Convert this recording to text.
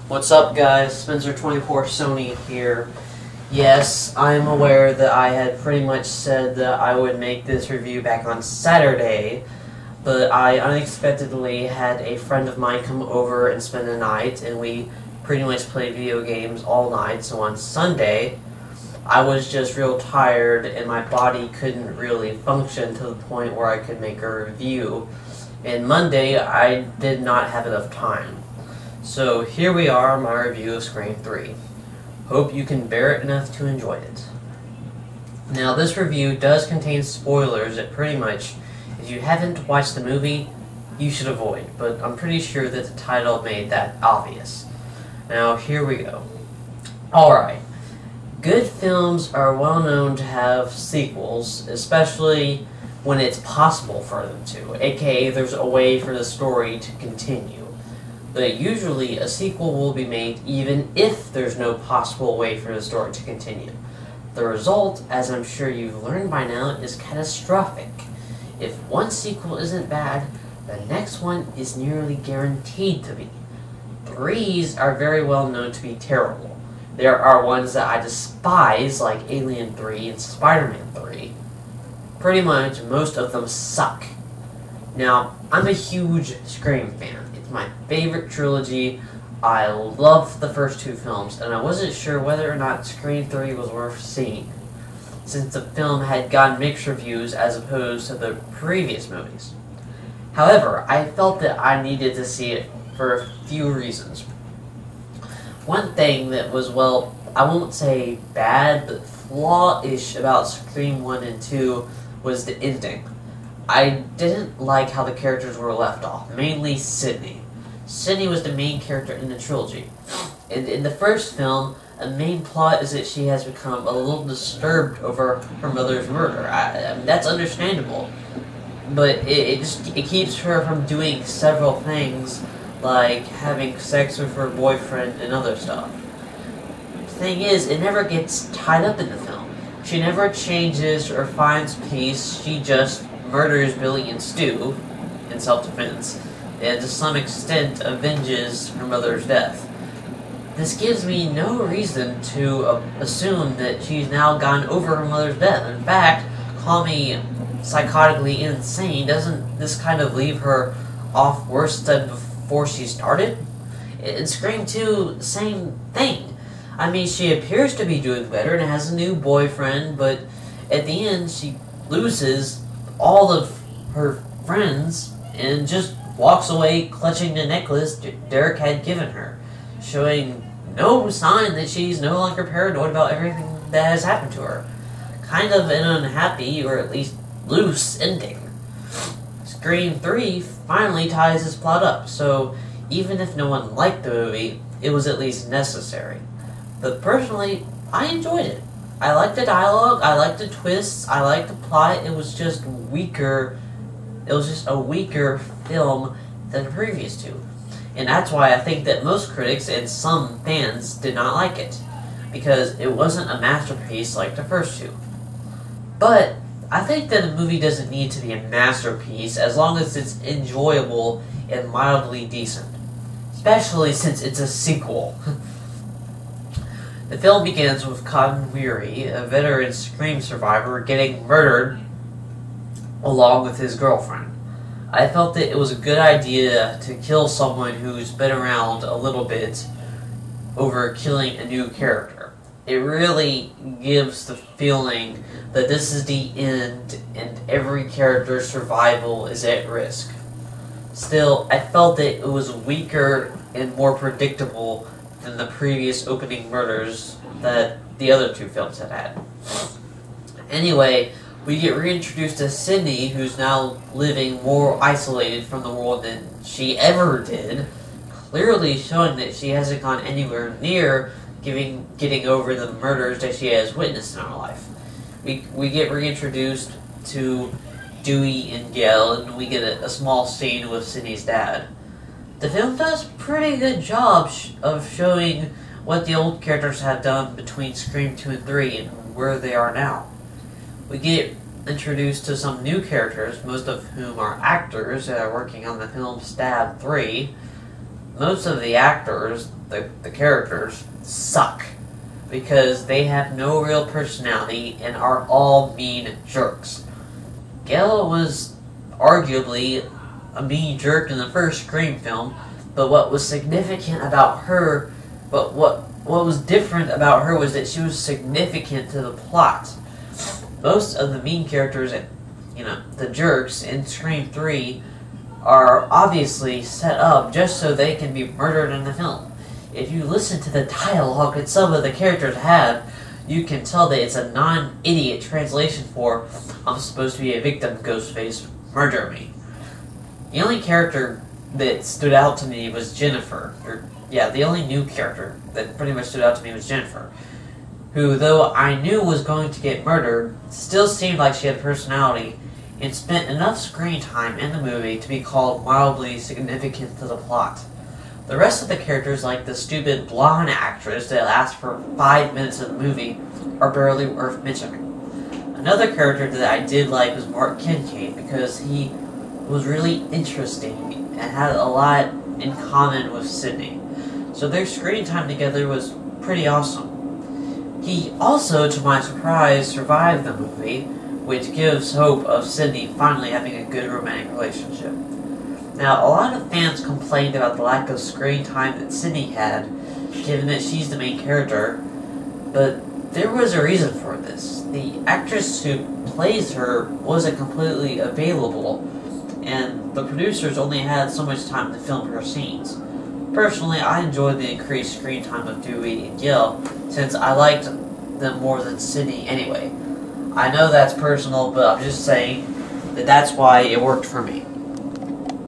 What's up, guys? Spencer24 Sony here. Yes, I'm aware that I had pretty much said that I would make this review back on Saturday, but I unexpectedly had a friend of mine come over and spend the night, and we pretty much played video games all night. So on Sunday, I was just real tired, and my body couldn't really function to the point where I could make a review. And Monday, I did not have enough time. So here we are, my review of Scream 3. Hope you can bear it enough to enjoy it. Now, this review does contain spoilers that pretty much, if you haven't watched the movie, you should avoid, but I'm pretty sure that the title made that obvious. Now, here we go. Alright. Good films are well known to have sequels, especially when it's possible for them to, aka there's a way for the story to continue. But usually a sequel will be made even if there's no possible way for the story to continue. The result, as I'm sure you've learned by now, is catastrophic. If one sequel isn't bad, the next one is nearly guaranteed to be. Threes are very well known to be terrible. There are ones that I despise, like Alien 3 and Spider-Man 3. Pretty much most of them suck. Now, I'm a huge Scream fan. It's my favorite trilogy. I love the first two films, and I wasn't sure whether or not Scream 3 was worth seeing, since the film had gotten mixed reviews as opposed to the previous movies. However, I felt that I needed to see it for a few reasons. One thing that was, well, I won't say bad, but flaw-ish about Scream 1 and 2 was the ending. I didn't like how the characters were left off, mainly Sidney. Sidney was the main character in the trilogy. In the first film, a main plot is that she has become a little disturbed over her mother's murder. I mean, that's understandable, but it keeps her from doing several things, like having sex with her boyfriend and other stuff. The thing is, it never gets tied up in the film. She never changes or finds peace. She just murders Billy and Stu in self-defense, and to some extent avenges her mother's death. This gives me no reason to assume that she's now gone over her mother's death. In fact, call me psychotically insane, doesn't this kind of leave her off worse than before she started? In Scream 2, same thing. I mean, she appears to be doing better and has a new boyfriend, but at the end she loses all of her friends and just walks away clutching the necklace Derek had given her, showing no sign that she's no longer paranoid about everything that has happened to her. Kind of an unhappy, or at least loose, ending. Scream 3 finally ties this plot up, so even if no one liked the movie, it was at least necessary. But personally, I enjoyed it. I liked the dialogue, I liked the twists, I liked the plot. It was just weaker. It was just a weaker film than the previous two. And that's why I think that most critics and some fans did not like it, because it wasn't a masterpiece like the first two. But I think that a movie doesn't need to be a masterpiece as long as it's enjoyable and mildly decent, especially since it's a sequel. The film begins with Cotton Weary, a veteran Scream survivor, getting murdered along with his girlfriend. I felt that it was a good idea to kill someone who's been around a little bit over killing a new character. It really gives the feeling that this is the end and every character's survival is at risk. Still, I felt that it was weaker and more predictable than the previous opening murders that the other two films had had. Anyway, we get reintroduced to Sidney, who's now living more isolated from the world than she ever did, clearly showing that she hasn't gone anywhere near getting over the murders that she has witnessed in her life. We get reintroduced to Dewey and Gail, and we get a small scene with Sidney's dad. The film does a pretty good job of showing what the old characters have done between Scream 2 and 3 and where they are now. We get introduced to some new characters, most of whom are actors that are working on the film Stab 3. most of the actors, the characters, suck. Because they have no real personality and are all mean jerks. Gale was arguably a mean jerk in the first Scream film, but what was significant about her, but what was different about her was that she was significant to the plot. Most of the mean characters, the jerks in Scream 3 are obviously set up just so they can be murdered in the film. If you listen to the dialogue that some of the characters have, you can tell that it's a non-idiot translation for, I'm supposed to be a victim, Ghostface, murder me. The only character that stood out to me was Jennifer. The only new character that pretty much stood out to me was Jennifer, who, though I knew was going to get murdered, still seemed like she had personality and spent enough screen time in the movie to be called mildly significant to the plot. The rest of the characters, like the stupid blonde actress that lasts for 5 minutes of the movie, are barely worth mentioning. Another character that I did like was Mark Kincaid because he was really interesting and had a lot in common with Sidney. So their screen time together was pretty awesome. He also, to my surprise, survived the movie, which gives hope of Sidney finally having a good romantic relationship. Now, a lot of fans complained about the lack of screen time that Sidney had, given that she's the main character, but there was a reason for this. The actress who plays her wasn't completely available, and the producers only had so much time to film her scenes. Personally, I enjoyed the increased screen time of Dewey and Gil, since I liked them more than Sidney anyway. I know that's personal, but I'm just saying that that's why it worked for me.